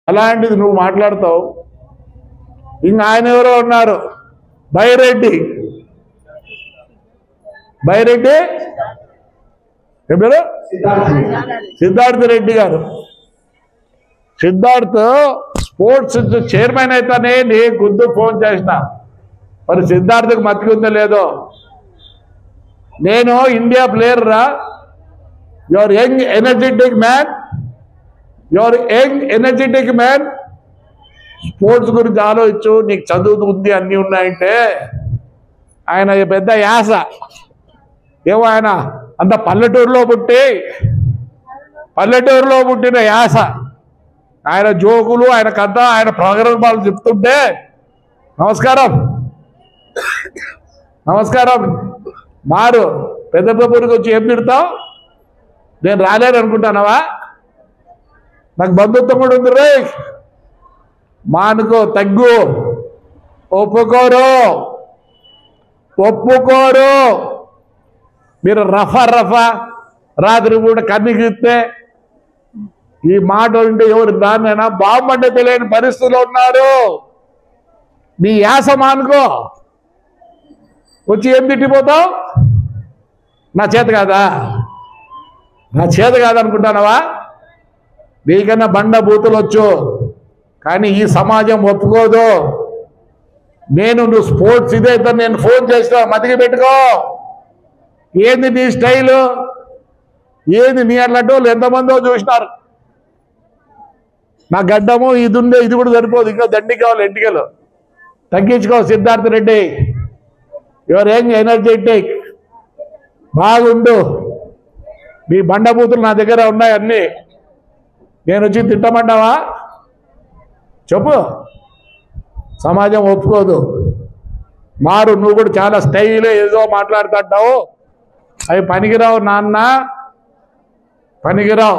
అలాంటిది నువ్వు మాట్లాడతావు. ఇంకా ఆయన ఎవరో ఉన్నారు, బైరెడ్డి ఎవరు, సిద్ధార్థ రెడ్డి గారు. సిద్ధార్థ్ స్పోర్ట్స్ చైర్మన్ అయితేనే నీ గుద్దు ఫోన్ చేసిన. మరి సిద్ధార్థకు మతికుందో లేదో. నేను ఇండియా ప్లేయర్ రా, your young energetic man, sports గురించి ఆలోచించు, నీకు చదువు ఉంది అన్నీ ఉన్నాయంటే. ఆయన పెద్ద యాస ఏమో, ఆయన అంత పల్లెటూరులో పుట్టిన యాస. ఆయన జోకులు, ఆయన కథ, ఆయన ప్రోగ్రామాలు చెప్తుంటే నమస్కారం మారు పెద్దపూరికి వచ్చి ఏం తిడతావు? నేను రాలేను అనుకుంటానవా? నాకు బంధుత్వం కూడా ఉంది రే. మానుకో, తగ్గు, ఒప్పుకోరు. మీరు రఫా రాత్రి కూడా కన్నిగిస్తే ఈ మాట ఉంటే ఎవరు దాన్నైనా బాగుంటే తెలియని పరిస్థితుల్లో ఉన్నారు. నీ యాస మానుకో. వచ్చి ఏం తిట్టిపోతావు? నా చేత కాదనుకుంటానవా? నీకన్నా బండ బూతులు వచ్చు, కానీ ఈ సమాజం ఒప్పుకోదు. నువ్వు స్పోర్ట్స్ ఇదైతే నేను ఫోన్ చేస్తా, మతికి పెట్టుకో. ఏంది నీ స్టైలు? ఏంది నీ అట్లాంటి వాళ్ళు ఎంతమందో చూసినారు. నా గడ్డము ఇది ఉండే, ఇది కూడా సరిపోదు, ఇంకా దండికి కావాలి ఎంటికలు. తగ్గించుకో Siddhartha Reddy. Your young energetic, బాగుండు. మీ బండబూతులు నా దగ్గర ఉన్నాయి అన్నీ. నేను వచ్చి తిట్టమంటావా? చెప్పు. సమాజం ఒప్పుకోదు. మారు. నువ్వు కూడా చాలా స్టైల్ ఏదో మాట్లాడుతుంటావు. అవి పనికిరావు నాన్న, పనికిరావు.